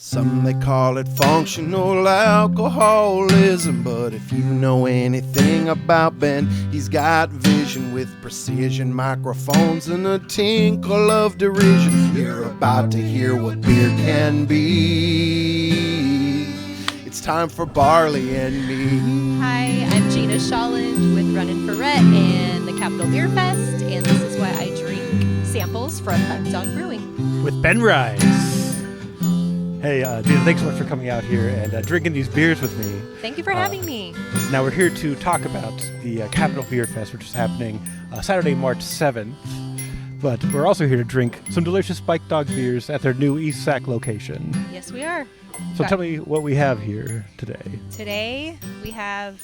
Some they call it functional alcoholism, but if you know anything about Ben, he's got vision with precision, microphones and a tinkle of derision. You're about to hear what beer can be. It's time for Barley and Me. Hi, I'm Gina Schauland with Runnin for Rhett and the Capitol Beerfest, and this is why I drink samples from Bike Dog Brewing. With Ben Rice. Hey, Gina, thanks so much for coming out here and drinking these beers with me. Thank you for having me. Now we're here to talk about the Capitol Beerfest, which is happening Saturday, March 7th. But we're also here to drink some delicious Bike Dog beers at their new East Sac location. Yes, we are. So tell me what we have here today. Today we have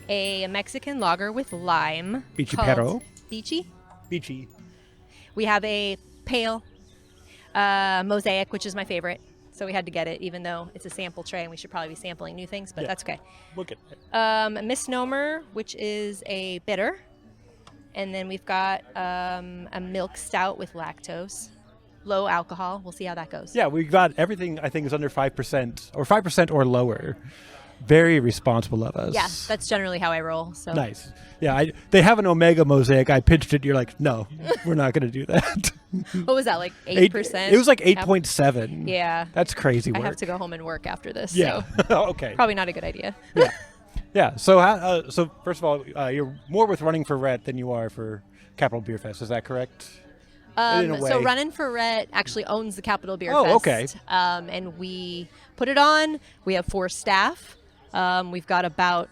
a Mexican lager with lime. Beachy called Pero. Beachy? Beachy. We have a pale mosaic, which is my favorite. So we had to get it, even though it's a sample tray and we should probably be sampling new things, but that's okay. Look at it. Misnomer, which is a bitter. And then we've got a milk stout with lactose. Low alcohol. We'll see how that goes. Yeah, we've got everything I think is under 5% or 5% or lower. Very responsible of us. Yeah, that's generally how I roll. So nice. Yeah, they have an Omega Mosaic. I pitched it. You're like, no, we're not going to do that. What was that, like 8%? It was like 8.7. Yeah. That's crazy work. I have to go home and work after this. Yeah. So Okay. probably not a good idea. Yeah. Yeah. So, so first of all, you're more with Running for Rhett than you are for Capitol Beerfest. Is that correct? In a way. So Runnin for Rhett actually owns the Capitol Beerfest. Oh, okay. And we put it on. We have 4 staff. We've got about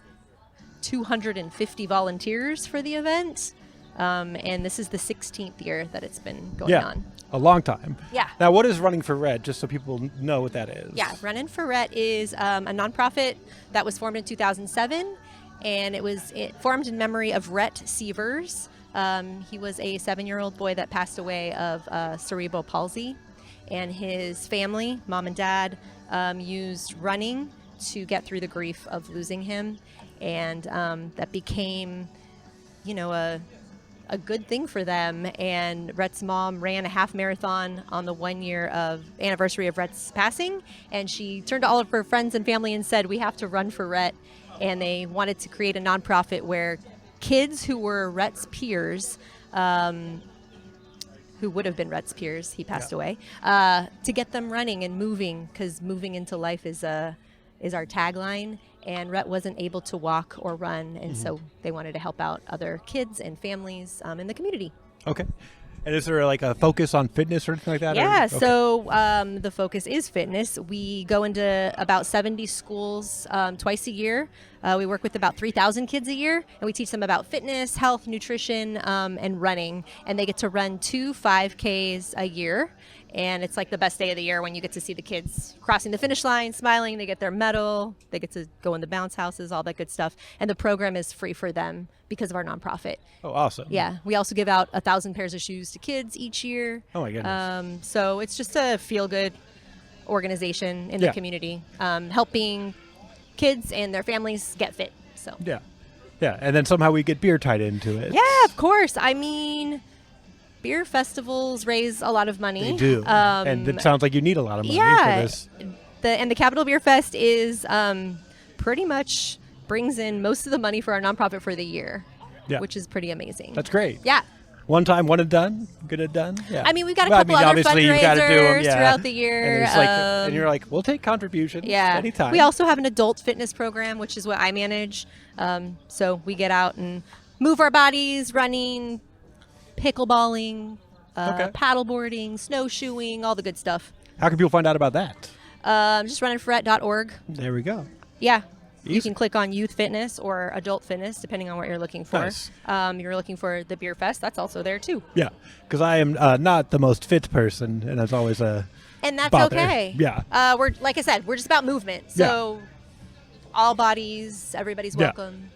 250 volunteers for the event. And this is the 16th year that it's been going on. A long time. Yeah. Now, what is Running for Rhett, just so people know what that is? Yeah, Runnin for Rhett is a nonprofit that was formed in 2007, and it was formed in memory of Rhett Sievers. He was a 7-year-old boy that passed away of cerebral palsy, and his family, mom and dad, used running to get through the grief of losing him, and that became, a good thing for them. And Rhett's mom ran a half marathon on the 1 year of anniversary of Rhett's passing, and she turned to all of her friends and family and said, we have to run for Rhett. And they wanted to create a nonprofit where kids who were Rhett's peers, who would have been Rhett's peers, he passed away, to get them running and moving, because moving into life is our tagline. And Rhett wasn't able to walk or run, and so they wanted to help out other kids and families in the community. Okay. And is there like a focus on fitness or anything like that? Yeah, Okay. so the focus is fitness. We go into about 70 schools twice a year. We work with about 3,000 kids a year, and we teach them about fitness, health, nutrition, and running. And they get to run 2 5Ks a year. And it's like the best day of the year when you get to see the kids crossing the finish line, smiling. They get their medal. They get to go in the bounce houses, all that good stuff. And the program is free for them because of our nonprofit. Oh, awesome. Yeah. We also give out 1,000 pairs of shoes to kids each year. Oh, my goodness. So it's just a feel-good organization in the community, helping kids and their families get fit. So Yeah. And then somehow we get beer tied into it. Yeah, of course. I mean, beer festivals raise a lot of money. They do. And it sounds like you need a lot of money for this. And the Capitol Beerfest is pretty much brings in most of the money for our nonprofit for the year, which is pretty amazing. That's great. Yeah. One time, one and done, good and done. Yeah. I mean, we've got a couple other obviously you've got to do them, fundraisers throughout the year. And you're like, we'll take contributions anytime. We also have an adult fitness program, which is what I manage. So we get out and move our bodies, running, pickleballing, paddleboarding, snowshoeing, all the good stuff. How can people find out about that? Just runninforrhett.org. There we go. Yeah. Easy. You can click on youth fitness or adult fitness, depending on what you're looking for. Nice. You're looking for the Beer Fest. That's also there, too. Yeah, because I am not the most fit person, and that's always a And that's bother. okay. Yeah. We're like I said, we're just about movement. So all bodies, everybody's welcome.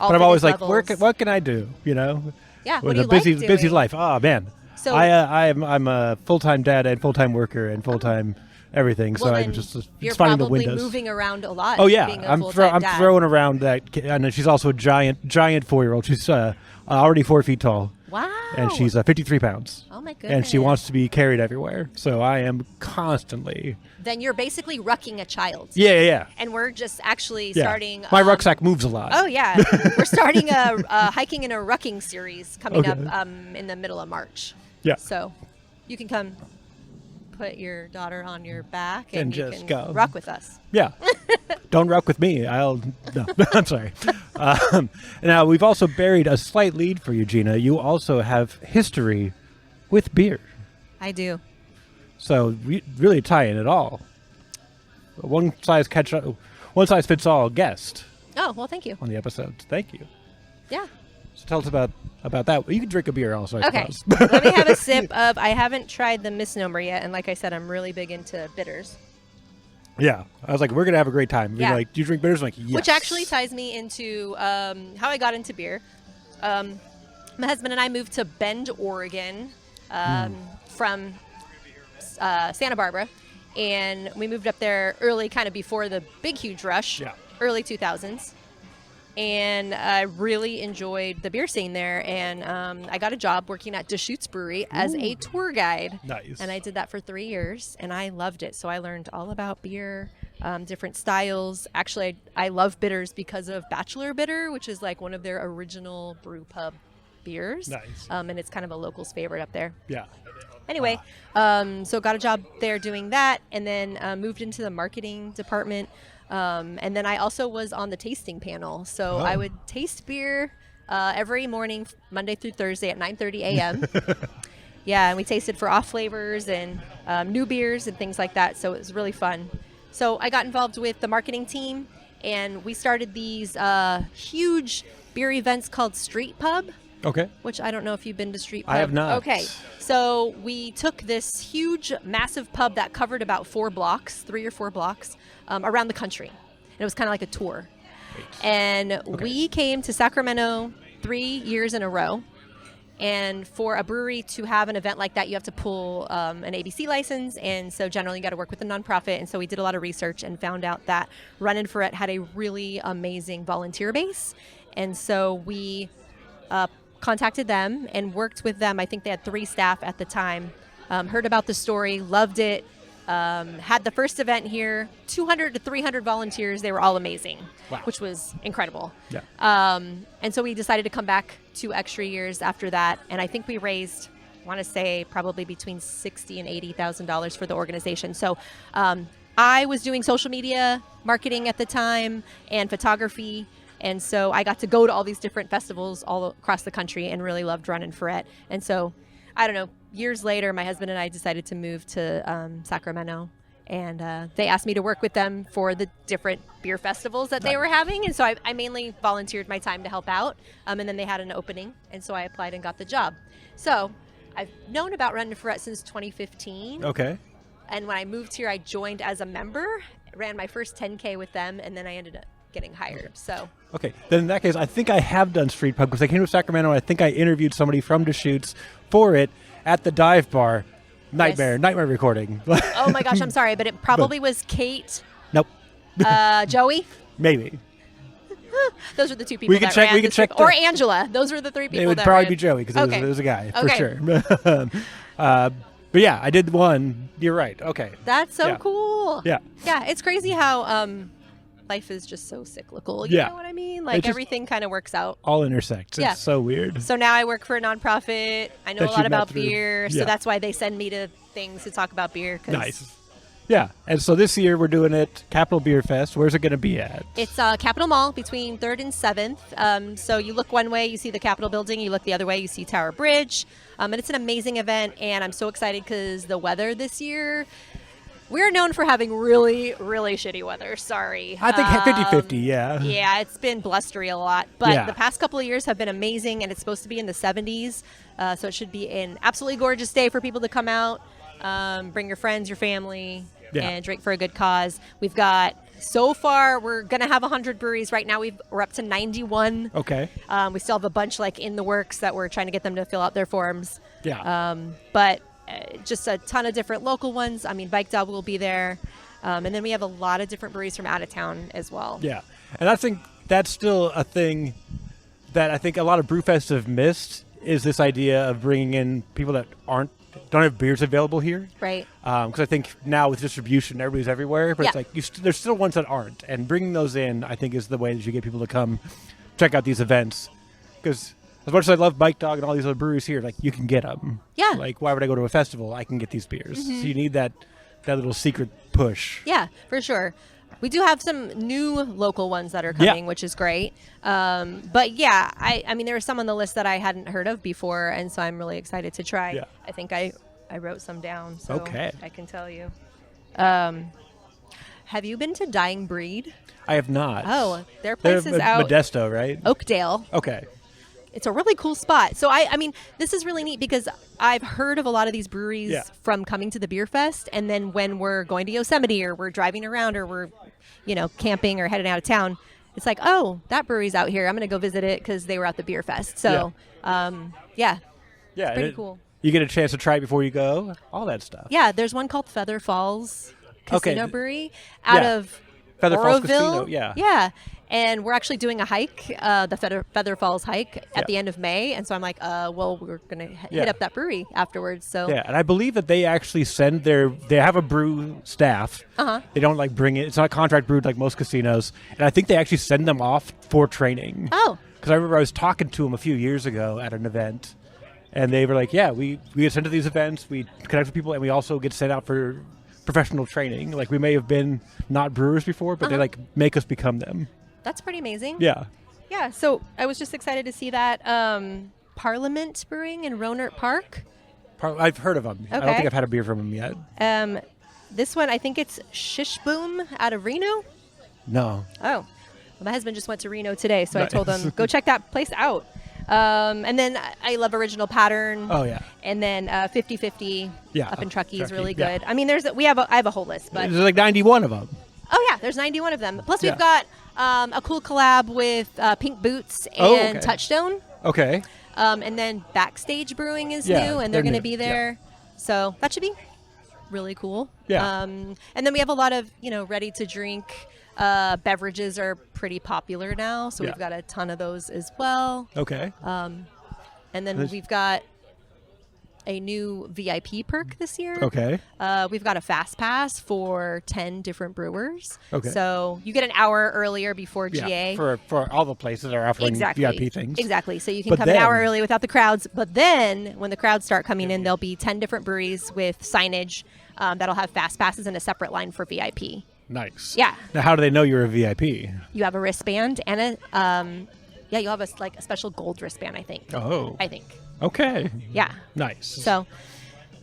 All but I'm always like, levels. what can I do? Yeah. What With do a you busy, like busy doing? life. Oh man. So I'm a full-time dad and full-time worker and full-time everything. well, so then I'm just you're finding the probably windows. moving around a lot. Oh yeah, being a I'm full-time dad. throwing around that, and she's also a giant 4-year-old. She's already 4 feet tall. Wow. And she's 53 pounds. Oh, my goodness. And she wants to be carried everywhere. So I am constantly. Then you're basically rucking a child. Yeah. And we're just actually Yeah. starting. My rucksack moves a lot. Oh, yeah. We're starting a hiking and a rucking series coming up in the middle of March. Yeah. So you can come put your daughter on your back And you just can go. ruck with us. Yeah. Don't ruck with me. No, I'm sorry. Now, we've also buried a slight lead for you, Gina. You also have history with beer. I do. So we really tie in it all. One size fits all guest Oh, well, thank you. on the episodes. Thank you. Yeah. So tell us about that. You can drink a beer also, I Okay. suppose. Let me have a sip of, I haven't tried the Misnomer yet. And like I said, I'm really big into bitters. Yeah. I was like, we're going to have a great time. Yeah. You're like, do you drink bitters? I'm like, yes. Which actually ties me into how I got into beer. My husband and I moved to Bend, Oregon from Santa Barbara. And we moved up there early, kind of before the big, huge rush, early 2000s. And I really enjoyed the beer scene there. And I got a job working at Deschutes Brewery as a tour guide. Nice. And I did that for 3 years, and I loved it. So I learned all about beer, different styles. Actually, I love bitters because of Bachelor Bitter, which is like one of their original brew pub beers. Nice. And it's kind of a local's favorite up there. Yeah. Anyway, so got a job there doing that, and then moved into the marketing department. And then I also was on the tasting panel. So I would taste beer every morning, Monday through Thursday at 9:30 a.m. Yeah, and we tasted for off flavors and new beers and things like that. So it was really fun. So I got involved with the marketing team, and we started these huge beer events called Street Pub. Okay. Which I don't know if you've been to Street Pub. I have not. Okay. So we took this huge, massive pub that covered about 3 or 4 blocks around the country. And it was kind of like a tour. And we came to Sacramento 3 years in a row. And for a brewery to have an event like that, you have to pull an ABC license. And so generally you got to work with a nonprofit. And so we did a lot of research and found out that Runnin for Rhett had a really amazing volunteer base. And so we contacted them and worked with them. I think they had 3 staff at the time. Heard about the story, loved it. Had the first event here, 200 to 300 volunteers. They were all amazing, which was incredible. Yeah. And so we decided to come back 2 extra years after that. And I think we raised, I want to say, probably between $60,000 and $80,000 for the organization. So I was doing social media marketing at the time and photography. And so I got to go to all these different festivals all across the country and really loved Runnin for Rhett. And so, I don't know, years later, my husband and I decided to move to Sacramento. And they asked me to work with them for the different beer festivals that they were having. And so I mainly volunteered my time to help out. And then they had an opening. And so I applied and got the job. So I've known about Runnin for Rhett since 2015. Okay. And when I moved here, I joined as a member, ran my first 10K with them, and then I ended up getting hired. So Okay, then in that case, I think I have done Street Pub because I came to Sacramento and I think I interviewed somebody from Deschutes for it at the dive bar. Nightmare recording. Oh my gosh, I'm sorry, but it probably was Kate. Nope. Joey. Maybe. Those are the 2 people. We can that check. ran We can the check. Street- or Angela. Those were the 3 people. It would that probably ran. be Joey because Okay. it was a guy for Okay. sure. But yeah, I did one. You're right. Okay. That's so Yeah. cool. Yeah. Yeah, it's crazy how life is just so cyclical. You Yeah. know what I mean? Like just- everything kind of works out. All intersects. Yeah. It's so weird. So now I work for a nonprofit. I know That a you lot met about through. beer. Yeah. So that's why they send me to things to talk about beer. 'Cause Nice. Yeah, and so this year we're doing it Capitol Beerfest. Where's it going to be at? It's Capitol Mall between 3rd and 7th. So you look one way, you see the Capitol building. You look the other way, you see Tower Bridge. And it's an amazing event. And I'm so excited because the weather this year, we're known for having really, really shitty weather. Sorry. I think 50-50, yeah. Yeah, it's been blustery a lot. But Yeah. the past couple of years have been amazing. And it's supposed to be in the 70s. So it should be an absolutely gorgeous day for people to come out. Bring your friends, your family, and drink for a good cause. We've got, so far, we're going to have 100 breweries. Right now, we're up to 91. Okay. We still have a bunch like in the works that we're trying to get them to fill out their forms. Yeah. But just a ton of different local ones. I mean, Bike Dog will be there. And then we have a lot of different breweries from out of town as well. Yeah. And I think that's still a thing that I think a lot of brewfests have missed is this idea of bringing in people that don't have beers available here. Right. Because I think now with distribution, everybody's everywhere, but it's like there's still ones that aren't, and bringing those in, I think, is the way that you get people to come check out these events. Because as much as I love Bike Dog and all these other breweries here, like, you can get them. Yeah. Like, why would I go to a festival? I can get these beers. So you need that little secret push. Yeah, for sure. We do have some new local ones that are coming, which is great. But yeah, I mean, there were some on the list that I hadn't heard of before, and so I'm really excited to try. Yeah. I think I wrote some down, so I can tell you. Have you been to Dying Breed? I have not. Oh, their place is out Modesto, right? Oakdale. Okay. It's a really cool spot. So I mean, this is really neat because I've heard of a lot of these breweries from coming to the beer fest, and then when we're going to Yosemite or we're driving around or we're, camping or heading out of town, it's like, oh, that brewery's out here. I'm going to go visit it because they were at the beer fest. So, it's pretty cool. You get a chance to try it before you go. All that stuff. Yeah, there's one called Feather Falls Casino Brewery out of Feather Falls Oroville. Casino. Yeah. Yeah. And we're actually doing a hike, the Feather Falls hike at the end of May. And so I'm like, we're going to hit up that brewery afterwards. So yeah, and I believe that they actually send they have a brew staff. They don't bring it. It's not contract brewed like most casinos. And I think they actually send them off for training. Oh. Because I remember I was talking to them a few years ago at an event. And they were like, yeah, we get sent to these events. We connect with people. And we also get sent out for professional training. Like, we may have been not brewers before, but they make us become them. That's pretty amazing. Yeah. Yeah, so I was just excited to see that Parliament Brewing in Rohnert Park. I've heard of them. Okay. I don't think I've had a beer from them yet. This one, I think it's Shish Boom out of Reno. No. Oh. Well, my husband just went to Reno today, so I told him, go check that place out. And then I love Original Pattern. Oh, yeah. And then 50/50 up in Truckee is really good. Yeah. I mean, I have a whole list. But There's like 91 of them. Oh, yeah, there's 91 of them. Plus, we've got a cool collab with Pink Boots and Touchstone. Okay. And then Backstage Brewing is new, and they're going to be there. Yeah. So that should be really cool. Yeah. And then we have a lot of, ready-to-drink beverages are pretty popular now. So we've got a ton of those as well. Okay. And then we've got a new VIP perk this year. Okay. We've got a fast pass for 10 different brewers. Okay. So you get an hour earlier before GA. For all the places that are offering VIP things. Exactly. So you can come an hour early without the crowds. But then when the crowds start coming in, there'll be 10 different breweries with signage that'll have fast passes and a separate line for VIP. Nice. Yeah. Now, how do they know you're a VIP? You have a wristband and you'll have a special gold wristband, I think. Oh. I think. Okay. Yeah. Nice. So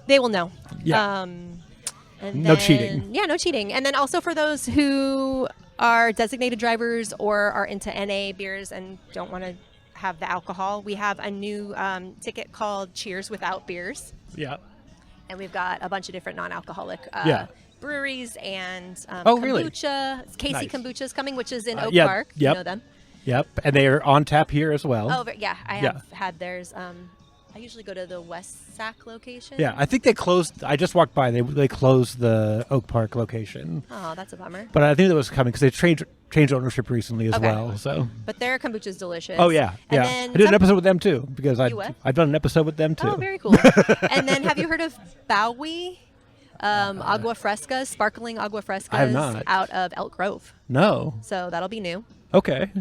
they will know. Yeah. And no cheating. Yeah, no cheating. And then also for those who are designated drivers or are into NA beers and don't want to have the alcohol, we have a new ticket called Cheers Without Beers. Yeah. And we've got a bunch of different non-alcoholic breweries and really? kombucha. Casey Kombucha is coming, which is in Oak Yep. Park. You know them. Yep. And they are on tap here as well. Oh, yeah. I have had theirs. I usually go to the West Sac location. Yeah, I think they closed. I just walked by. They closed the Oak Park location. Oh, that's a bummer. But I think that was coming because they changed ownership recently as well. So. But their kombucha is delicious. Oh yeah, and I did an episode with them too because I've done an episode with them too. Oh, very cool. And then have you heard of Bowie? Agua Frescas, sparkling Agua Frescas. I have not. Out of Elk Grove. No. So that'll be new. Okay.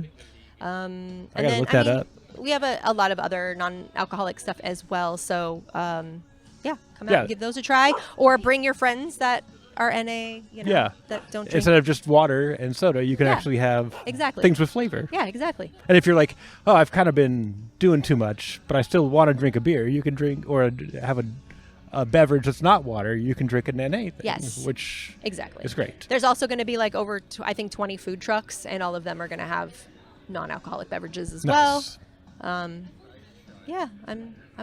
I gotta look that up. We have a lot of other non-alcoholic stuff as well. So, come out and give those a try. Or bring your friends that are NA, that don't drink. Instead of just water and soda, you can actually have things with flavor. Yeah, exactly. And if you're like, oh, I've kind of been doing too much, but I still want to drink a beer, you can drink or have a beverage that's not water. You can drink an NA thing, which is great. There's also going to be like over, I think, 20 food trucks, and all of them are going to have non-alcoholic beverages as well. I'm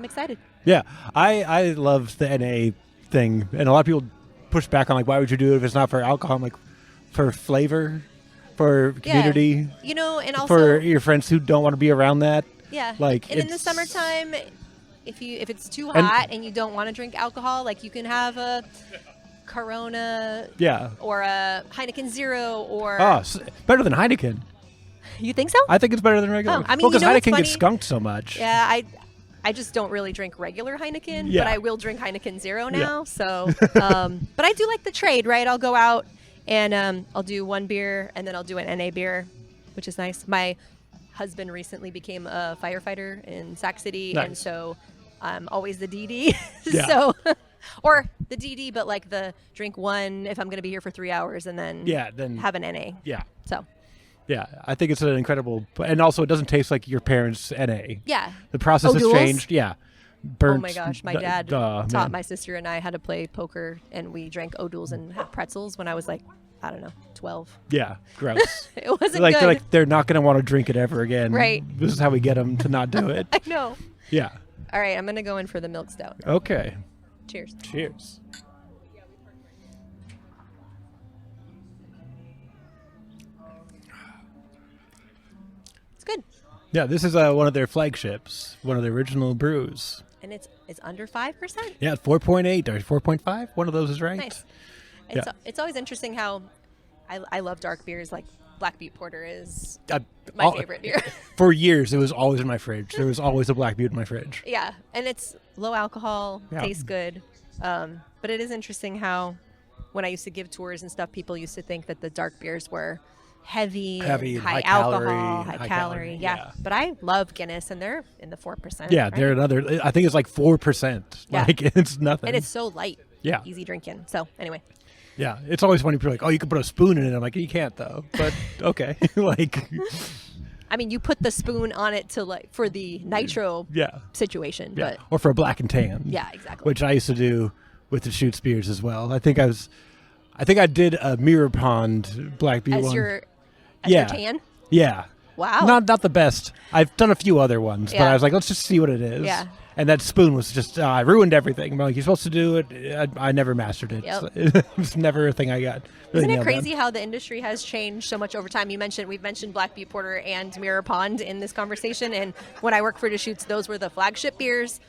excited. Yeah, I love the NA thing, and a lot of people push back on like, why would you do it if it's not for alcohol? I'm like, for flavor, for community, and also for your friends who don't want to be around that. Yeah, like, and in the summertime, if it's too hot and you don't want to drink alcohol, like you can have a Corona, or a Heineken Zero, or better than Heineken. You think so? I think it's better than regular. Oh, I mean, because Heineken gets skunked so much. Yeah, I just don't really drink regular Heineken, Yeah. but I will drink Heineken Zero now. So, but I do like the trade, right? I'll go out and I'll do one beer and then I'll do an NA beer, which is nice. My husband recently became a firefighter in Sac City, Nice. and so I'm always the DD. Yeah. So, or the DD, but like the drink one if I'm going to be here for 3 hours and then then have an NA. yeah. So, Yeah, I think it's an incredible, and also it doesn't taste like your parents' NA. yeah. The process has O'Doul's? changed. Yeah. Burnt, Oh my gosh, my dad taught my sister and I how to play poker, and we drank O'Doul's and had pretzels when I was like, I don't know, 12. Yeah, gross. It wasn't like good. they're not going to want to drink it ever again. Right. This is how we get them to not do it. I know. Yeah. All right, I'm going to go in for the milk stout. Okay. Cheers. Cheers. It's good. Yeah, this is one of their flagships, one of the original brews. And it's under 5%. Yeah, 4.8 or 4.5. One of those is right. Nice. Yeah. It's always interesting how I love dark beers. Like Black Butte Porter is Uh, my favorite beer. For years, it was always in my fridge. There was always a Black Butte in my fridge. Yeah, and it's low alcohol, Yeah. tastes good. But it is interesting how when I used to give tours and stuff, people used to think that the dark beers were heavy and and high high alcohol, calorie, high calorie, calorie. Yeah. yeah. But I love Guinness, and they're in the 4%. Yeah, right? they're another. I think it's like 4%. Yeah. Like it's nothing. And it's so light. Yeah. Easy drinking. So anyway. Yeah, it's always funny. People are like, "Oh, you can put a spoon in it." I'm like, "You can't though." But okay, like, I mean, you put the spoon on it to like for the nitro yeah, situation, yeah, but or for a black and tan. yeah, exactly. Which I used to do with the Shoots beers as well. I think I did a Mirror Pond Black Butte as one. your Yeah. tan. Yeah. Wow. Not the best. I've done a few other ones, but Yeah. I was like, let's just see what it is. Yeah. And that spoon was just, I ruined everything. I'm like, you're supposed to do it. I never mastered it. Yep. It was never a thing I got. Really Isn't it nailed crazy down. how the industry has changed so much over time? We've mentioned Black Butte Porter and Mirror Pond in this conversation, and when I worked for Deschutes, those were the flagship beers,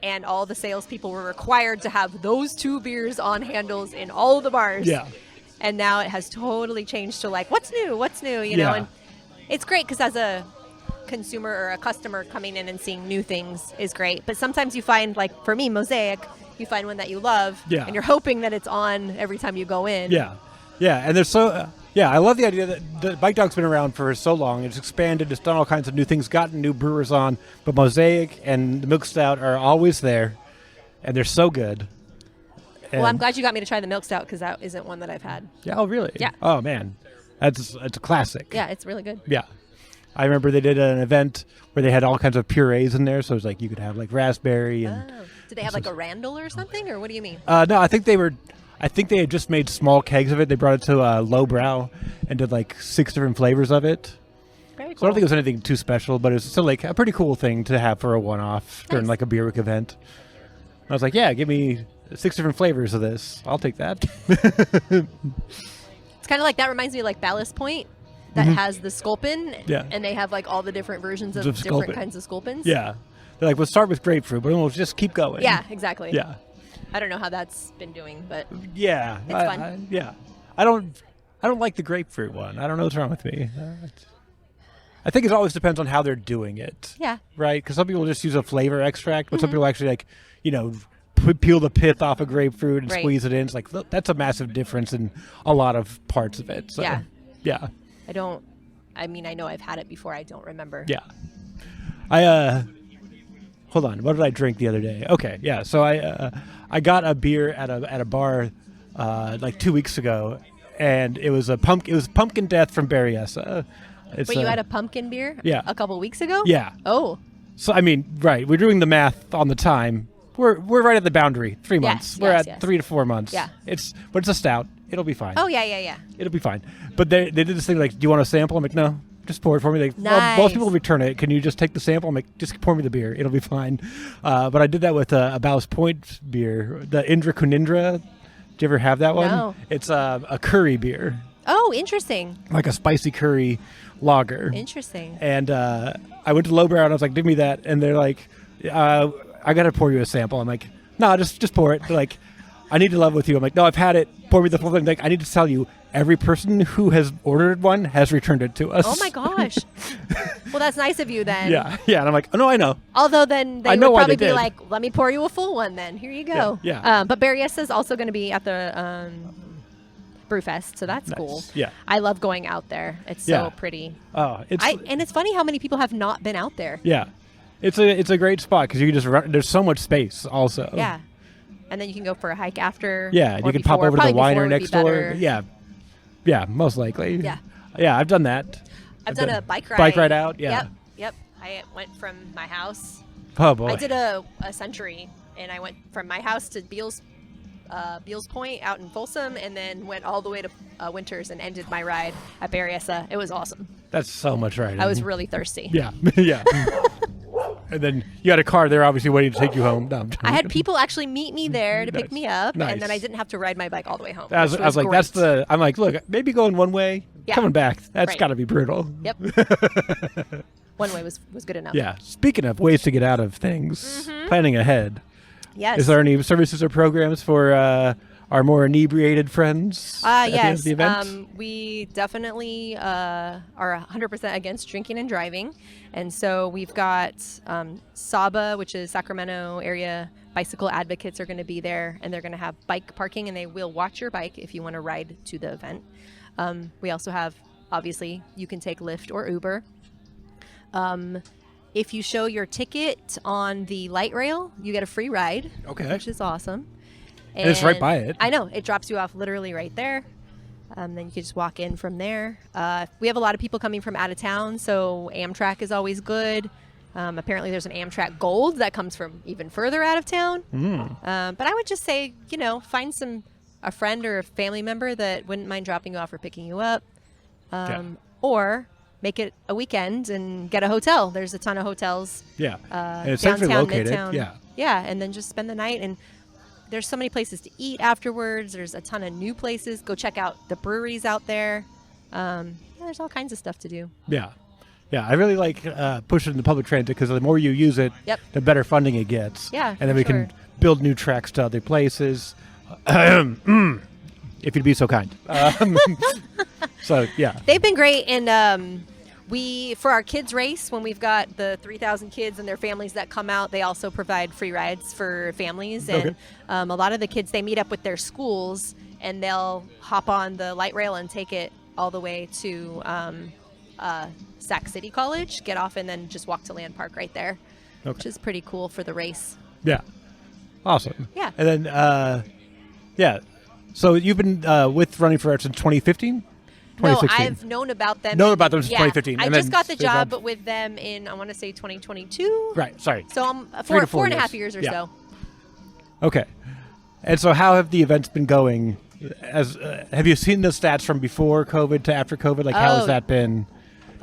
and all the salespeople were required to have those two beers on handles in all the bars. Yeah. And now it has totally changed to like, what's new, you know? Yeah. And it's great because as a consumer or a customer coming in and seeing new things is great. But sometimes you find, like for me, Mosaic, you find one that you love, Yeah. and you're hoping that it's on every time you go in. Yeah. Yeah. And there's so, yeah, I love the idea that the Bike Dog's been around for so long. It's expanded. It's done all kinds of new things, gotten new brewers on. But Mosaic and the Milk Stout are always there, and they're so good. Well, I'm And- glad you got me to try the milk stout because that isn't one that I've had. Yeah. Oh, really? Yeah. Oh, man. It's a classic. Yeah, it's really good. Yeah. I remember they did an event where they had all kinds of purees in there. So it was like you could have like raspberry and. Oh. Did they have like a Randall or something, or what do you mean? No, I think they had just made small kegs of it. They brought it to Lowbrow and did like 6 different flavors of it. Very cool. So I don't think it was anything too special, but it's still like a pretty cool thing to have for a one-off during Nice. like a beer week event. I was like, yeah, give me 6 different flavors of this. I'll take that. It's kind of like, that reminds me of like Ballast Point that has the Sculpin. Mm-hmm. Yeah. And they have like all the different versions of Of different Sculpin. kinds of Sculpins. Yeah. They're like, we'll start with grapefruit, but then we'll just keep going. Yeah, exactly. Yeah. I don't know how that's been doing, but Yeah. It's fun. Yeah. I don't like the grapefruit one. I don't know what's wrong with me. I think it always depends on how they're doing it. yeah. Right? Because some people just use a flavor extract, but some people actually like, peel the pith off a grapefruit and Right. squeeze it in. It's like, look, that's a massive difference in a lot of parts of it. So, Yeah. Yeah. I mean, I know I've had it before. I don't remember. Yeah. Hold on. What did I drink the other day? Okay. Yeah. So I got a beer at a bar like 2 weeks ago, and it was Pumpkin Death from Berryessa. It's Wait, you had a pumpkin beer? Yeah. A couple weeks ago? Yeah. Oh. So I mean, right? We're doing the math on the time. We're right at the boundary. 3 months. Yes, We're yes, at yes. 3 to 4 months. Yeah. But it's a stout. It'll be fine. Oh, yeah. It'll be fine. But they did this thing like, do you want a sample? I'm like, no. Just pour it for me. Like, well, most Nice. people return it. Can you just take the sample? I'm like, just pour me the beer. It'll be fine. But I did that with a Ballast Point beer, the Indra Kunindra. Did you ever have that one? No. It's a curry beer, Oh, interesting. like a spicy curry lager. Interesting. And I went to Lowbrow and I was like, give me that. And they're like, I got to pour you a sample. I'm like, no, just pour it. They're like, I need to level with you. I'm like, no, I've had it. Pour me the full thing. Like, I need to tell you, every person who has ordered one has returned it to us. Oh my gosh. Well, that's nice of you then. Yeah. And I'm like, oh no, I know. Although then they I would know why probably they be did. like, let me pour you a full one then. Here you go. Yeah. But Berryessa is also going to be at the Brewfest, so that's Nice. cool. Yeah. I love going out there. It's Yeah. so pretty. Oh, And it's funny how many people have not been out there. yeah. It's a great spot because you can just run. There's so much space also. Yeah. And then you can go for a hike after. Yeah, and or you can pop before. over to the Probably before winery would be next door. better. Yeah, most likely. Yeah. Yeah, I've done that. I've done a bike ride. Bike ride out, yeah. Yep. I went from my house. Oh boy. I did a century, and I went from my house to Beals Point out in Folsom, and then went all the way to Winters and ended my ride at Berryessa. It was awesome. That's so much riding. I was really thirsty. Yeah, yeah. And then you had a car there, obviously waiting to take you home. No, I had people actually meet me there to pick Nice. me up, Nice. and then I didn't have to ride my bike all the way home. I was like, great. I'm like, look, maybe going one way, Yeah. coming back. That's Right. got to be brutal. Yep. One way was good enough. Yeah. Speaking of ways to get out of things, planning ahead. Yes. Is there any services or programs for our more inebriated friends at the end Yes. of the event? We definitely are 100% against drinking and driving. And so we've got SABA, which is Sacramento Area Bicycle Advocates, are going to be there. And they're going to have bike parking, and they will watch your bike if you want to ride to the event. We also have, obviously, you can take Lyft or Uber. If you show your ticket on the light rail, you get a free ride. Okay. Which is awesome. And it's right by it. I know. It drops you off literally right there. Then you can just walk in from there. We have a lot of people coming from out of town, so Amtrak is always good. Apparently there's an Amtrak Gold that comes from even further out of town. But I would just say, find a friend or a family member that wouldn't mind dropping you off or picking you up. Or make it a weekend and get a hotel. There's a ton of hotels. Yeah. And it's centrally Downtown, located. Midtown. Yeah. Yeah, and then just spend the night. And there's so many places to eat afterwards. There's a ton of new places. Go check out the breweries out there. There's all kinds of stuff to do. Yeah. Yeah, I really like pushing the public transit because the more you use it, Yep. the better funding it gets. Yeah, and then for we sure. can build new tracks to other places. If you'd be so kind. So, yeah. They've been great, and for our kids race, when we've got the 3,000 kids and their families that come out, they also provide free rides for families. And a lot of the kids, they meet up with their schools, and they'll hop on the light rail and take it all the way to Sac City College, get off, and then just walk to Land Park right there, which is pretty cool for the race. Yeah. Awesome. Yeah. And then, yeah. So you've been with Running for Art since 2015? No, 2016. I've known about them. Known about them since 2015, I and just then got the they dropped- job with them in, I want to say 2022. Right, sorry. So I'm 3 to 4 four and a half years. years or Yeah. so. Okay. And so how have the events been going? Have you seen the stats from before COVID to after COVID? Like, how has that been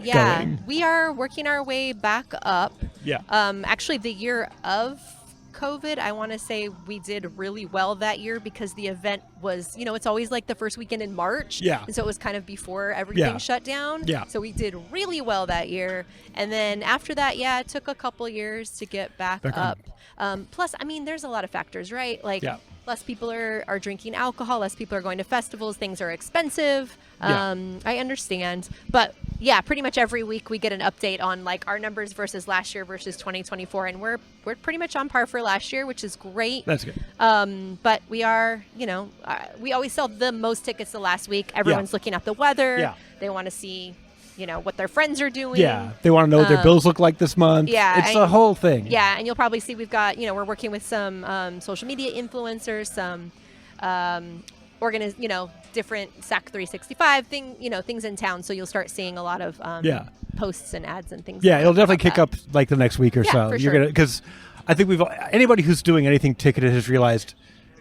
going? We are working our way back up. Yeah. Actually, the year of COVID, I want to say we did really well that year because the event was, it's always like the first weekend in March. Yeah. And so it was kind of before everything Yeah. shut down. Yeah. So we did really well that year. And then after that, it took a couple years to get back on. up. Plus, there's a lot of factors, right? Like, Yeah. less people are drinking alcohol, less people are going to festivals, things are expensive. Yeah. I understand. But yeah, pretty much every week we get an update on like our numbers versus last year versus 2024. And we're pretty much on par for last year, which is great. That's good. But we are, we always sell the most tickets the last week. Everyone's looking at the weather. Yeah. They want to see, what their friends are doing. Yeah. They want to know what their bills look like this month. Yeah, It's the whole thing. Yeah, and you'll probably see we've got, we're working with some social media influencers, some different SAC 365 things in town. So you'll start seeing a lot of posts and ads and things. Yeah, it'll definitely about kick up like the next week or Yeah, so. for You're sure. because I think anybody who's doing anything ticketed has realized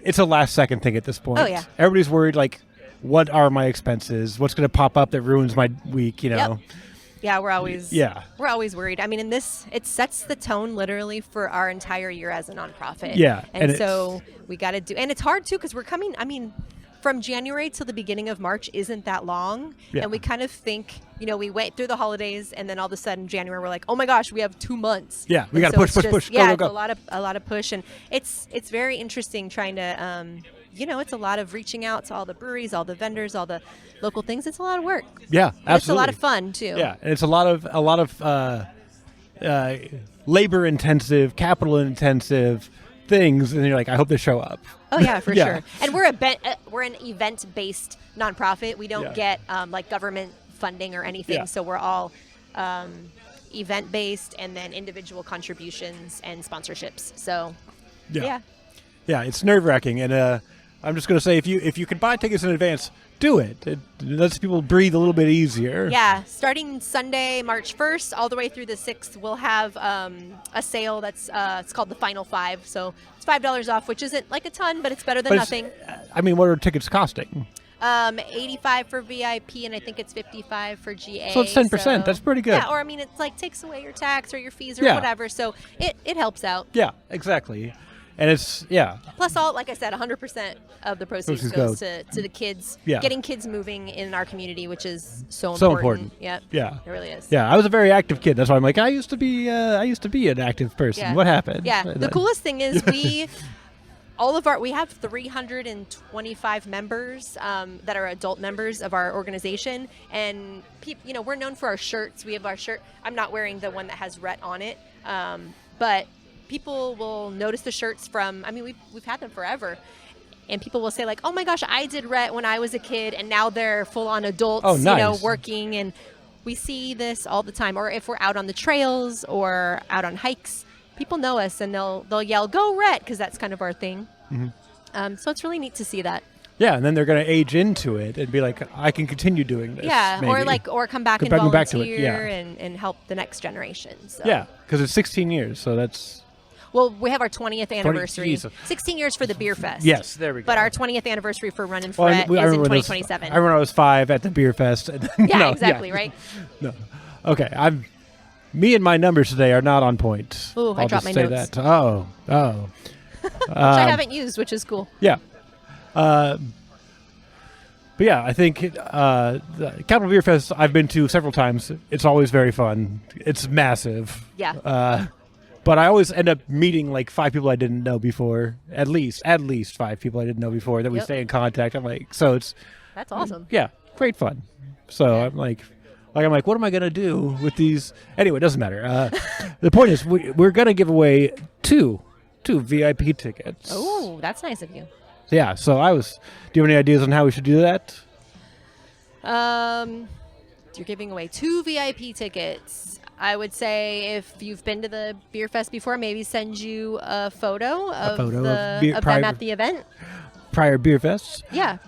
it's a last second thing at this point. Oh, yeah. Everybody's worried like, what are my expenses? What's going to pop up that ruins my week? Yep. Yeah, we're always worried. And it sets the tone literally for our entire year as a nonprofit. Yeah, and so we got to do, and it's hard too because we're coming. From January till the beginning of March isn't that long, and we kind of think, we went through the holidays, and then all of a sudden January we're like, oh my gosh, we have 2 months. Yeah, we got to push. Yeah, Go. it's a lot of push, and it's very interesting trying to it's a lot of reaching out to all the breweries, all the vendors, all the local things. It's a lot of work. Yeah, But absolutely. it's a lot of fun too. Yeah, and it's a lot of labor intensive, capital intensive things, and you're like, I hope they show up. Oh yeah, for Yeah. sure. And we're an event-based nonprofit. We don't get like government funding or anything. Yeah. So we're all event-based, and then individual contributions and sponsorships. So yeah. Yeah, it's nerve wracking, and I'm just gonna say, if you can buy tickets in advance, do it. It lets people breathe a little bit easier. Yeah, starting Sunday, March 1st, all the way through the 6th, we'll have a sale that's it's called the Final Five. So it's $5 off, which isn't like a ton, but it's better than nothing. I mean, what are tickets costing? $85 for VIP, and I think it's $55 for GA. So it's 10%. That's pretty good. Yeah, or I mean, it's like takes away your tax or your fees or Yeah. whatever. So it helps out. Yeah, exactly. And it's Plus, like I said, 100% of the proceeds goes to the kids, getting kids moving in our community, which is so important. Yep. Yeah. It really is. Yeah, I was a very active kid. That's why I'm like, I used to be an active person. Yeah. What happened? Yeah. And The then- coolest thing is we have 325 members that are adult members of our organization, and we're known for our shirts. We have our shirt. I'm not wearing the one that has Rhett on it, but people will notice the shirts from. I mean, we've had them forever. And people will say like, "Oh my gosh, I did Rhett when I was a kid," and now they're full-on adults, Oh, nice. working. And we see this all the time. Or if we're out on the trails or out on hikes, people know us and they'll yell, "Go Rhett," because that's kind of our thing. Mm-hmm. So it's really neat to see that. Yeah, and then they're going to age into it and be like, I can continue doing this. Yeah, maybe. or come back and back to volunteer it, yeah. and help the next generation. So. Yeah, because it's 16 years, so that's... Well, we have our 20th anniversary. Jesus. 16 years for the Beerfest. Yes, there we go. But our 20th anniversary for Runnin Well, Fret is in I remember 2027. I remember I was 5 at the beer fest. Yeah, exactly, right? No. Okay, me and my numbers today are not on point. Ooh, I I'll dropped just my say notes. that. Oh. Which I haven't used, which is cool. Yeah. But yeah, I think the Capitol Beerfest I've been to several times. It's always very fun. It's massive. Yeah. But I always end up meeting like 5 people I didn't know before. At least 5 people I didn't know before that we Yep. stay in contact. I'm like, so it's That's awesome. yeah, great fun. So I'm like, what am I gonna do with these? Anyway, it doesn't matter. The point is, we're gonna give away two VIP tickets. Oh, that's nice of you. Yeah. So do you have any ideas on how we should do that? You're giving away 2 VIP tickets. I would say if you've been to the beer fest before, maybe send you a photo of them at the event. Prior beer fests. Yeah.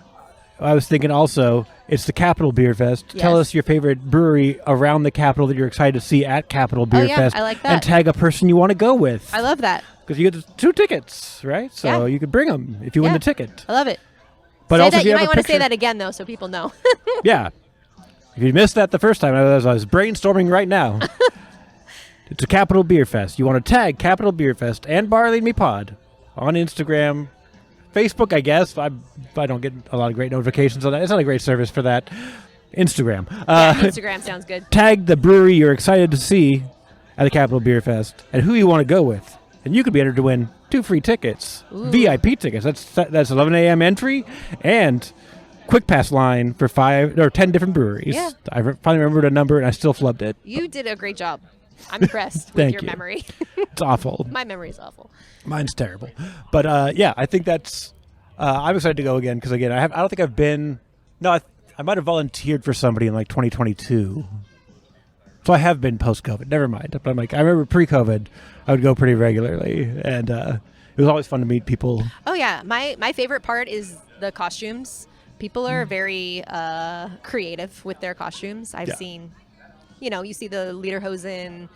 I was thinking also, it's the Capitol Beerfest. Yes. Tell us your favorite brewery around the Capitol that you're excited to see at Capitol Beerfest. yeah, I like that. And tag a person you want to go with. I love that. Because you get 2 tickets, right? So Yeah. you could bring them if you win Yeah. the ticket. I love it. But say also, that. if You have might a want to say picture- that again, though, so people know. Yeah. If you missed that the first time, I was brainstorming right now. It's a Capitol Beerfest. You want to tag Capitol Beerfest and Barley and Me Pod on Instagram, Facebook, I guess. I don't get a lot of great notifications on that. It's not a great service for that. Instagram. Yeah, Instagram sounds good. Tag the brewery you're excited to see at the Capitol Beerfest and who you want to go with. And you could be entered to win 2 free tickets. Ooh. VIP tickets. That's 11 a.m. entry and quick pass line for 5 or 10 different breweries. Yeah. I finally remembered a number and I still flubbed it. You did a great job. I'm impressed with Thank your you. memory. It's awful. My memory is awful. Mine's terrible. But yeah, I think that's I'm excited to go again because again, I don't think I've been. No, I might have volunteered for somebody in like 2022. So I have been post-COVID. Never mind. But I'm like, I remember pre-COVID, I would go pretty regularly, and it was always fun to meet people. Oh yeah, my favorite part is the costumes. People are very creative with their costumes. I've seen, you see the lederhosen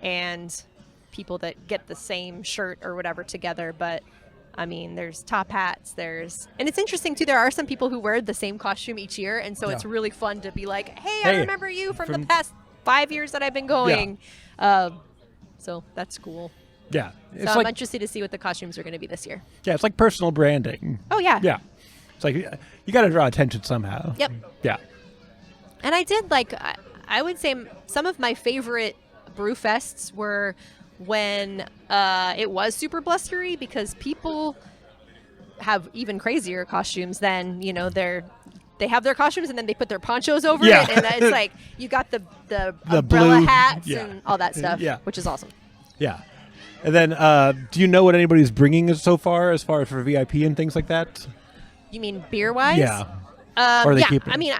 and people that get the same shirt or whatever together, but I mean, there's top hats, and it's interesting too, there are some people who wear the same costume each year, and so it's really fun to be like, hey, I remember you from the past 5 years that I've been going. So that's cool. Yeah. So I'm interested to see what the costumes are going to be this year. Yeah, it's like personal branding. Oh, yeah. Yeah. It's like you got to draw attention somehow. Yep. Yeah. And I did I would say some of my favorite brew fests were when it was super blustery because people have even crazier costumes than, they have their costumes and then they put their ponchos over Yeah. it. And it's like, you got the umbrella blue, hats yeah. and all that stuff, Yeah. which is awesome. Yeah. And then, do you know what anybody's bringing so far as for VIP and things like that? You mean beer-wise? Yeah. Or are they yeah, keeping? I mean,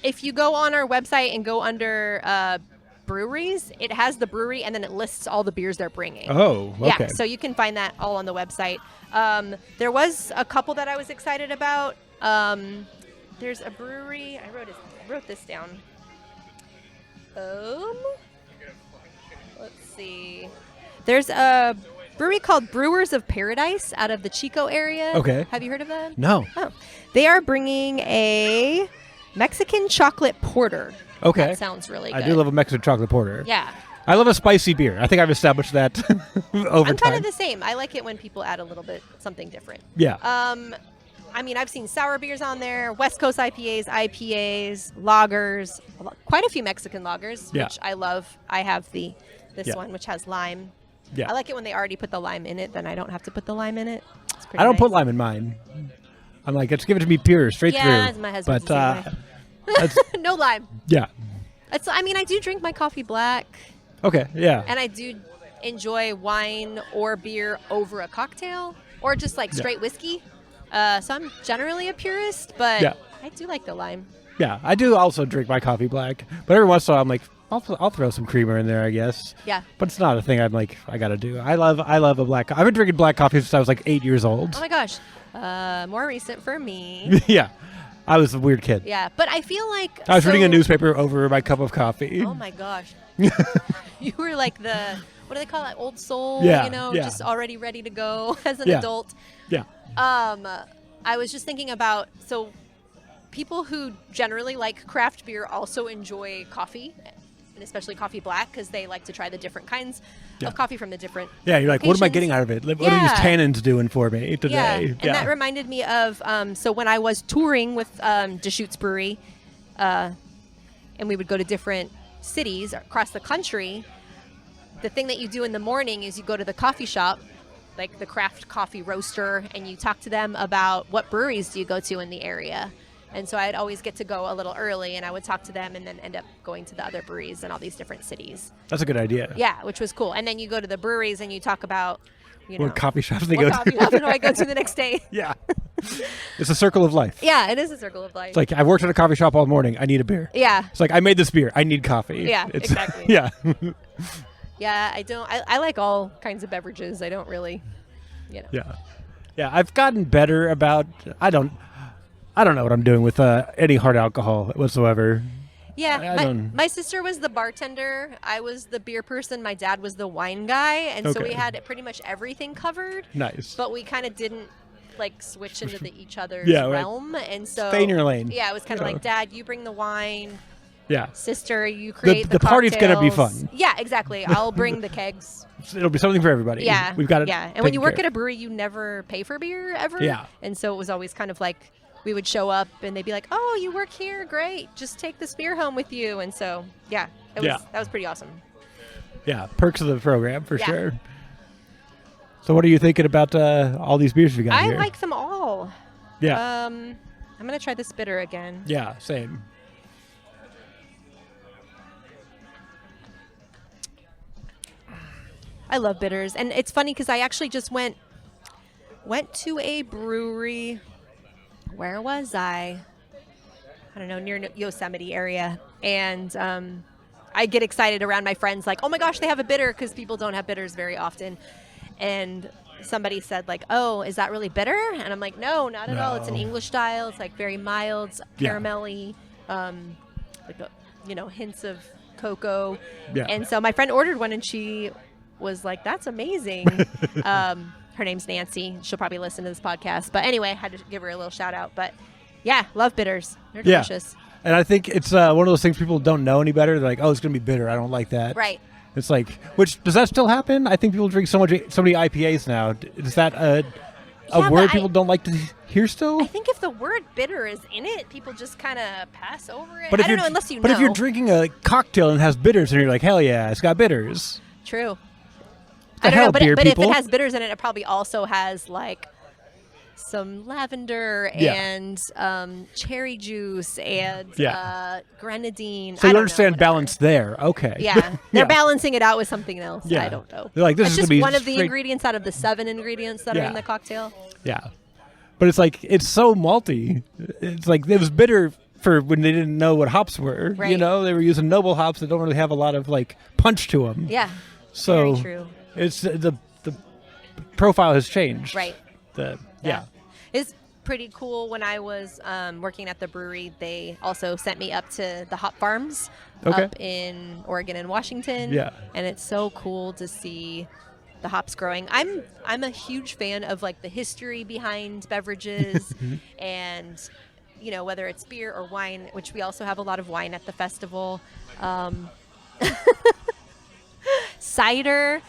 if you go on our website and go under breweries, it has the brewery and then it lists all the beers they're bringing. Oh, okay. Yeah, so you can find that all on the website. There was a couple that I was excited about. There's a brewery. I wrote this down. Let's see. There's a brewery called Brewers of Paradise out of the Chico area. Okay. Have you heard of that? No. Oh. They are bringing a Mexican chocolate porter. Okay. That sounds really good. I do love a Mexican chocolate porter. Yeah. I love a spicy beer. I think I've established that over I'm time. kind of the same. I like it when people add a little bit something different. Yeah. I mean, I've seen sour beers on there, West Coast IPAs, lagers, quite a few Mexican lagers, Yeah. which I love. I have this Yeah. one, which has lime. Yeah. I like it when they already put the lime in it, then I don't have to put the lime in it. It's pretty I don't nice. put lime in mine. I'm like, just give it to me pure, straight Yeah, through. my husband's But the same that's, No lime. yeah. I do drink my coffee black, Okay. Yeah. and I do enjoy wine or beer over a cocktail, or just like straight whiskey. So I'm generally a purist, but Yeah. I do like the lime. Yeah. I do also drink my coffee black, but every once in a while I'm like, I'll throw some creamer in there, I guess. Yeah. But it's not a thing I'm like, I gotta do. I love a black. I've been drinking black coffee since I was like 8 years old. Oh my gosh. More recent for me. Yeah. I was a weird kid. Yeah, but I feel like I was reading a newspaper over my cup of coffee. Oh my gosh. You were like what do they call it? Old soul, Yeah, yeah. just already ready to go as an Yeah. adult. Yeah. I was just thinking about, so people who generally like craft beer also enjoy coffee, and especially coffee black, because they like to try the different kinds Yeah. of coffee from the different Yeah, you're like, what am I locations. getting out of it? What are these Yeah. tannins doing for me today? Yeah, and that reminded me of, so when I was touring with Deschutes Brewery, and we would go to different cities across the country, the thing that you do in the morning is you go to the coffee shop, like the craft coffee roaster, and you talk to them about what breweries do you go to in the area. And so I'd always get to go a little early, and I would talk to them and then end up going to the other breweries in all these different cities. That's a good idea. Yeah, which was cool. And then you go to the breweries and you talk about, What coffee shops they what go coffee to. shop do I go to the next day? Yeah. It's a circle of life. Yeah, it is a circle of life. It's like, I worked at a coffee shop all morning. I need a beer. Yeah. It's like, I made this beer. I need coffee. Yeah, It's, exactly. Yeah. Yeah, I like all kinds of beverages. I don't really, Yeah. Yeah, I've gotten better about, I don't know what I'm doing with any hard alcohol whatsoever. Yeah, I don't- my sister was the bartender. I was the beer person. My dad was the wine guy. And so we Okay. had pretty much everything covered. Nice. But we kind of didn't switch into each other's Yeah, right. realm. And so Stay in your lane. Yeah, it was kind of Yeah. like, Dad, you bring the wine. Yeah. Sister, you create the party's gonna be cocktails. fun. Yeah, exactly. I'll bring the kegs. It'll be something for everybody. Yeah. We've got it. Yeah. And when you work at a brewery, you never pay for beer ever. Yeah. And so it was always kind of like we would show up and they'd be like, "Oh, you work here? Great. Just take this beer home with you." And so, yeah, that was pretty awesome. Yeah, perks of the program for Yeah. sure. So what are you thinking about all these beers we got I here? like them all. Yeah. I'm going to try this bitter again. Yeah, same. I love bitters. And it's funny because I actually just went to a brewery. Where was I? I don't know, near Yosemite area. And I get excited around my friends like, oh my gosh, they have a bitter, because people don't have bitters very often. And somebody said like, oh, is that really bitter? And I'm like, no, not at all. It's an No. English style. It's like very mild, Yeah. caramelly, hints of cocoa. Yeah. And so my friend ordered one and she was like, that's amazing. Her name's Nancy. She'll probably listen to this podcast. But anyway, I had to give her a little shout out. But yeah, love bitters. They're Yeah. delicious. And I think it's one of those things people don't know any better. They're like, oh, it's going to be bitter. I don't like that. Right. It's like, does that still happen? I think people drink so many IPAs now. Is that a Yeah, word but people don't like to hear still? I think if the word bitter is in it, people just kind of pass over it. But I don't know, unless you know. But if you're drinking a cocktail and it has bitters, and you're like, hell yeah, it's got bitters. True. The I don't hell, know, but beer if people? it has bitters in it, it probably also has like some lavender Yeah. and cherry juice and grenadine. So I you don't understand know, whatever. balance there. Okay. Yeah, they're balancing it out with something else. Yeah. I don't know. They're like, this It's is just gonna be one of the straight- ingredients out of the 7 ingredients that are Yeah. in the cocktail. Yeah. But it's like, it's so malty. It's like, it was bitter for when they didn't know what hops were. Right. You know, they were using noble hops that don't really have a lot of like punch to them. Yeah, So very true. it's the profile has changed. Right. Yeah. It's pretty cool. When I was working at the brewery, they also sent me up to the hop farms Okay. up in Oregon and Washington. Yeah. And it's so cool to see the hops growing. I'm a huge fan of like the history behind beverages and you know, whether it's beer or wine, which we also have a lot of wine at the festival. Cider.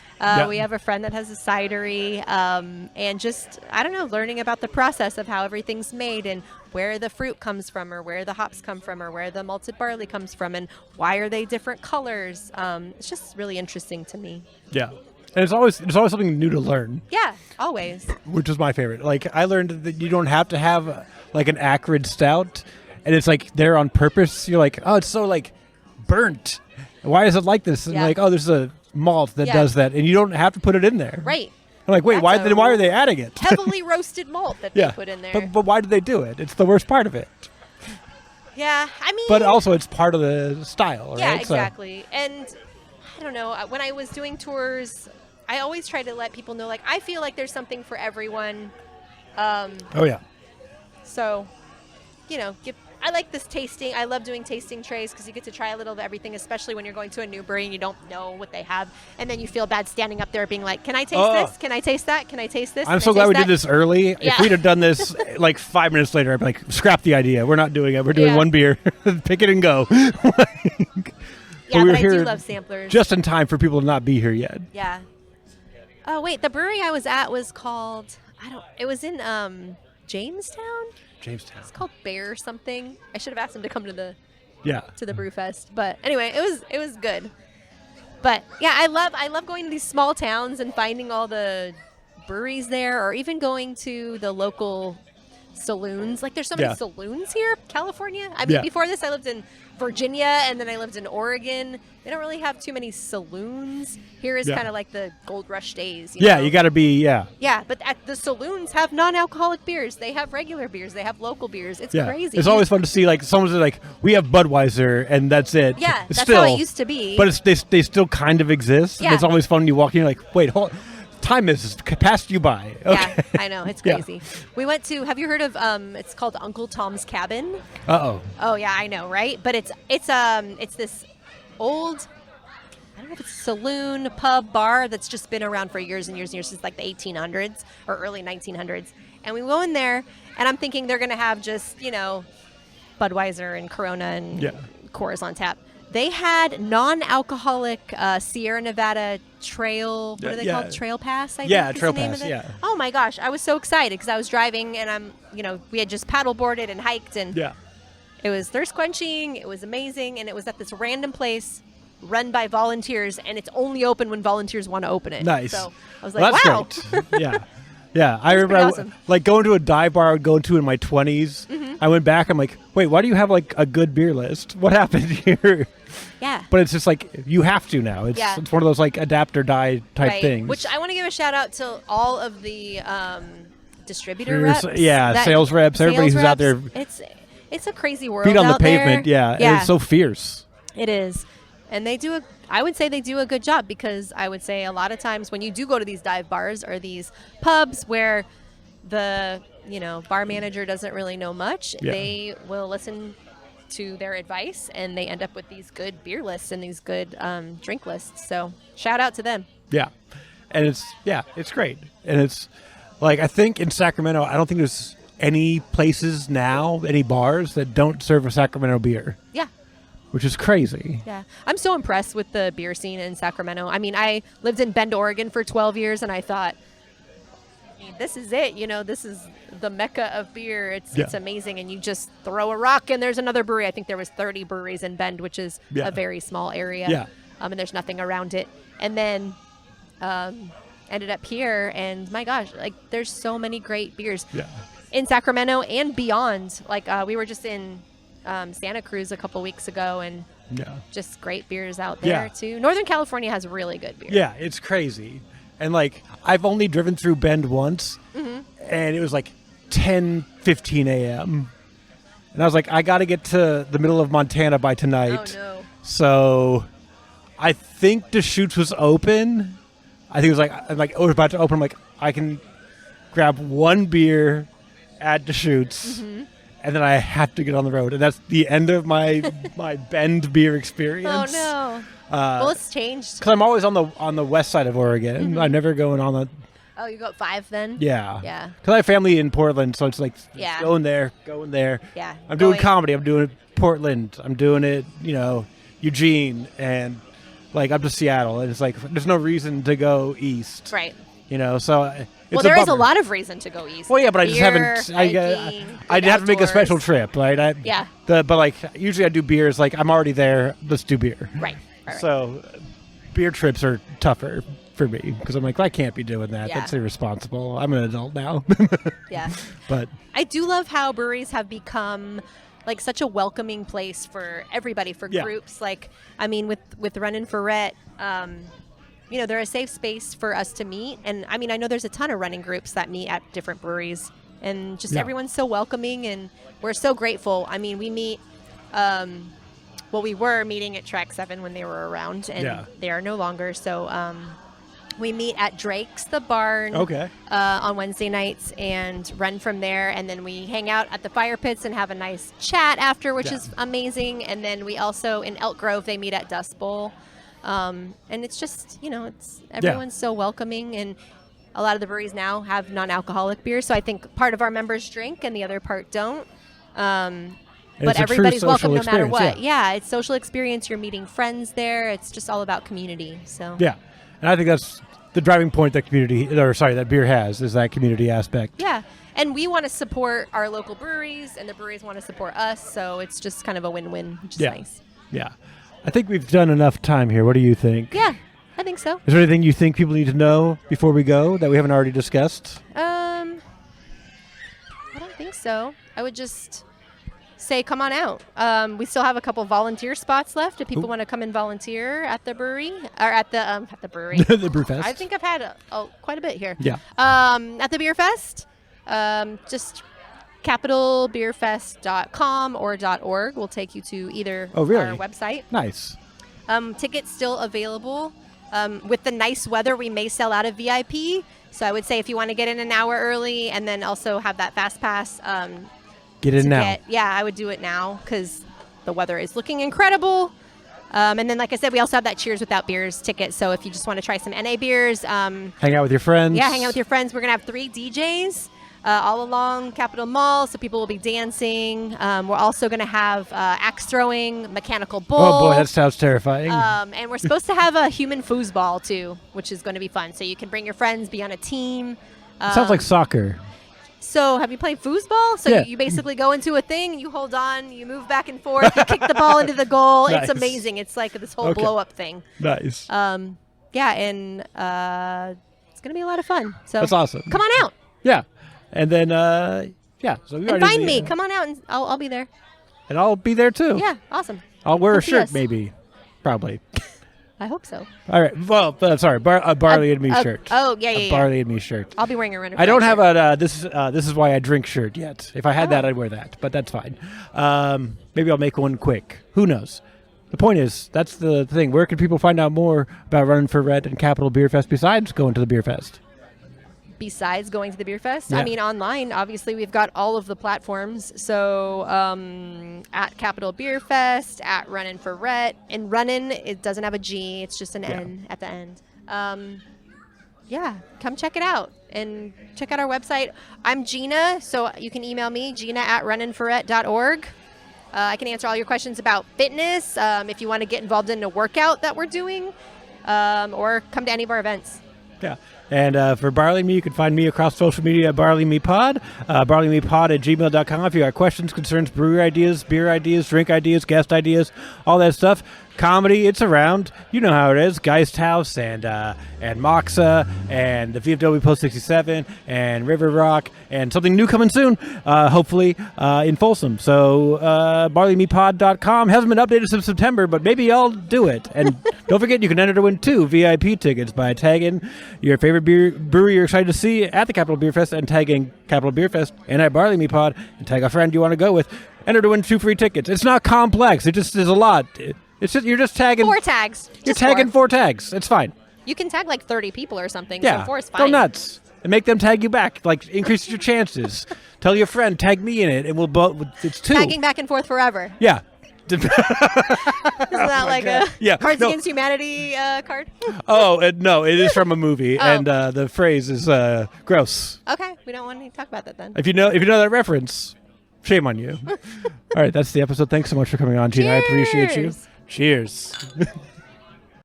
We have a friend that has a cidery, and just, I don't know, learning about the process of how everything's made and where the fruit comes from or where the hops come from or where the malted barley comes from and why are they different colors. It's just really interesting to me. Yeah. And there's always something new to learn, Yeah, always. which is my favorite. Like, I learned that you don't have to have like an acrid stout, and it's like there on purpose. You're like, oh, it's so like burnt. Why is it like this? And Yeah. like, oh, there's a malt that does that, and you don't have to put it in there. Right. I'm like, wait, That's why a are they adding it? Heavily roasted malt that they Yeah. put in there. But why do they do it? It's the worst part of it. Yeah, I mean. But also, it's part of the style, right? Yeah, So- exactly. And I don't know, when I was doing tours, I always try to let people know, like, I feel like there's something for everyone. oh yeah. So, you know, I like this tasting. I love doing tasting trays because you get to try a little of everything, especially when you're going to a new brewery and you don't know what they have. And then you feel bad standing up there being like, can I taste this? Can I taste that? Can I taste this? I'm Can so I glad we taste did this early. Yeah. If we'd have done this like 5 minutes later, I'd be like, scrap the idea. We're not doing it. We're doing Yeah. one beer. Pick it and go. Yeah, we but were I do here love samplers. just in time for people to not be here yet. Yeah. Oh, wait, the brewery I was at was called, it was in Jamestown? Jamestown. It's called Bear something. I should have asked him to come to the Yeah. brew fest, but anyway, it was good. But yeah, I love going to these small towns and finding all the breweries there, or even going to the local saloons. Like, there's so many Yeah. saloons here, California. I mean, Yeah. before this, I lived in Virginia, and then I lived in Oregon. They don't really have too many saloons. Here is Yeah. kind of like the gold rush days. Yeah, know? you got to be, Yeah, but at the saloons have non-alcoholic beers. They have regular beers. They have local beers. It's yeah. crazy. It's always fun to see, like, someone's like, we have Budweiser, and that's it. Yeah, that's Still, how it used to be. But they still kind of exist. Yeah. And it's always fun when you walk in, you're like, wait, time has passed you by. Okay. Yeah, I know. It's Yeah. crazy. We went to, have you heard of, it's called Uncle Tom's Cabin? Uh-oh. Oh, yeah, I know, right? But it's this old, I don't know if it's a saloon, pub, bar that's just been around for years and years and years, since like the 1800s or early 1900s. And we go in there, and I'm thinking they're going to have just, you know, Budweiser and Corona and Yeah. Coors on tap. They had non-alcoholic Sierra Nevada Trail. What are they Yeah. called? Trail Pass. I Yeah, think is Trail the name Pass, of it. yeah. Oh my gosh, I was so excited because I was driving and we had just paddle boarded and hiked, and Yeah. it was thirst quenching. It was amazing, and it was at this random place run by volunteers, and it's only open when volunteers want to open it. Nice. So I was Well, like, wow. that's great. Yeah. Yeah, I remember pretty awesome. like going to a dive bar I would go to in my 20s. Mm-hmm. I went back, I'm like, wait, why do you have like a good beer list? What happened here? Yeah. But it's just like, you have to now. It's Yeah. it's one of those like adapt or die type Right. things. Which I want to give a shout out to all of the distributor Here's- reps. yeah, sales reps, everybody who's out there. It's a crazy world. Feet on the out there. pavement, yeah. And it's so fierce. It is. And I would say they do a good job, because I would say a lot of times when you do go to these dive bars or these pubs where the, bar manager doesn't really know much, Yeah. they will listen to their advice, and they end up with these good beer lists and these good drink lists. So shout out to them. Yeah. And it's great. And it's like, I think in Sacramento, I don't think there's any places now, any bars that don't serve a Sacramento beer, Yeah. which is crazy. Yeah. I'm so impressed with the beer scene in Sacramento. I mean, I lived in Bend, Oregon for 12 years, and I thought, this is it. This is the mecca of beer. It's amazing. And you just throw a rock, and there's another brewery. I think there was 30 breweries in Bend, which is a very small area. Yeah. And there's nothing around it. And then ended up here, and my gosh, like there's so many great beers Yeah. in Sacramento and beyond. Like we were just in Santa Cruz a couple weeks ago, and just great beers out there too. Northern California has really good beer. Yeah, it's crazy. And like I've only driven through Bend once, and it was like 10:15 a.m. And I was like, I got to get to the middle of Montana by tonight. Oh no. So I think Deschutes was open. I think it was like it was about to open. I'm like, I can grab one beer at Deschutes, and then I have to get on the road, and that's the end of my Bend beer experience. Oh no. Well, it's changed. Because I'm always on the west side of Oregon. I'm never going on the. Oh, you go at 5 then? Yeah. Yeah. Because I have family in Portland, so it's like going there. Yeah. I'm doing comedy. I'm doing it Portland. I'm doing it, Eugene, and like up to Seattle. And it's like there's no reason to go east. Right. So it's there is a lot of reason to go east. Well, yeah, but I just haven't. I'd have to make a special trip, right? But like usually I do beers. Like I'm already there. Let's do beer. Right. So beer trips are tougher for me because I'm like, I can't be doing that. Yeah. That's irresponsible. I'm an adult now. Yeah. But I do love how breweries have become like such a welcoming place for everybody, for groups. Like, I mean, with Runnin for Rhett, they're a safe space for us to meet. And I mean, I know there's a ton of running groups that meet at different breweries, and just everyone's so welcoming, and we're so grateful. I mean, we meet, we were meeting at Track 7 when they were around, and they are no longer. So we meet at Drake's, the barn, on Wednesday nights, and run from there. And then we hang out at the fire pits and have a nice chat after, which is amazing. And then we also, in Elk Grove, they meet at Dust Bowl. And it's just, it's everyone's so welcoming, and a lot of the breweries now have non-alcoholic beer. So I think part of our members drink and the other part don't. But everybody's welcome no matter what. Yeah, it's social experience. You're meeting friends there. It's just all about community. So yeah, and I think that's the driving point that that beer has, is that community aspect. Yeah, and we want to support our local breweries, and the breweries want to support us. So it's just kind of a win-win, which is nice. Yeah. I think we've done enough time here. What do you think? Yeah, I think so. Is there anything you think people need to know before we go that we haven't already discussed? I don't think so. I would just say come on out. We still have a couple volunteer spots left if people want to come and volunteer at the brewery, or at the brewery. The Brewfest. I think I've had quite a bit here. Yeah. At the Beerfest, just CapitolBeerfest.com or .org will take you to either our website. Nice. Tickets still available. With the nice weather, we may sell out of VIP. So I would say if you want to get in an hour early and then also have that fast pass. Get in now. I would do it now because the weather is looking incredible. And then, like I said, we also have that Cheers Without Beers ticket. So if you just want to try some NA beers. Hang out with your friends. Yeah, hang out with your friends. We're going to have 3 DJs. All along Capitol Mall, so people will be dancing. We're also going to have axe throwing, mechanical bull. Oh boy, that sounds terrifying. And we're supposed to have a human foosball too, which is going to be fun. So you can bring your friends, be on a team. Sounds like soccer. So have you played foosball? So you basically go into a thing, you hold on, you move back and forth, you kick the ball into the goal. Nice. It's amazing. It's like this whole blow-up thing. Nice. And it's going to be a lot of fun. So that's awesome. Come on out. Yeah. And then, So and find me. Come on out, and I'll be there. And I'll be there too. Yeah, awesome. I'll wear a shirt, maybe, probably. I hope so. All right. Well, sorry, a Barley and Me shirt. Oh yeah. Barley and Me shirt. I'll be wearing a Runnin. I don't have a this is why I drink shirt yet. If I had that, I'd wear that. But that's fine. Maybe I'll make one quick. Who knows? The point is, that's the thing. Where can people find out more about Runnin for Rhett and Capitol Beerfest besides going to the Beerfest? Besides going to the Beerfest? Yeah. I mean, online, obviously, we've got all of the platforms. So at Capitol Beerfest, at Runnin for Rhett. And Runnin, it doesn't have a G. It's just an N at the end. Come check it out. And check out our website. I'm Gina, so you can email me, gina@runninforrhett.org. I can answer all your questions about fitness, if you want to get involved in a workout that we're doing, or come to any of our events. Yeah. And for Barley Me, you can find me across social media at BarleyMePod, barleymepod@gmail.com. If you got questions, concerns, brewery ideas, beer ideas, drink ideas, guest ideas, all that stuff. Comedy, it's around. You know how it is. Geist House and Moxa and the VFW Post 67 and River Rock and something new coming soon, hopefully, in Folsom. So barleymepod.com hasn't been updated since September, but maybe I'll do it. And don't forget, you can enter to win 2 VIP tickets by tagging your favorite brewery you're excited to see at the Capitol Beerfest and tagging Capitol Beerfest and at Barley Me Pod and tag a friend you want to go with. Enter to win 2 free tickets. It's not complex. It just is a lot. It's just, you're just tagging 4 tags. You're Just tagging 4 tags. It's fine. You can tag like 30 people or something. Yeah, So 4 is fine. go nuts and make them tag you back. Like increase your chances. Tell your friend, tag me in it, and we'll both. It's 2. Tagging back and forth forever. Yeah. Isn't that like a Cards no. Against Humanity card? Oh no, it is from a movie, and the phrase is gross. Okay, we don't want to talk about that then. If you know that reference, shame on you. All right, that's the episode. Thanks so much for coming on, Gina. I appreciate you. Cheers. Cheers.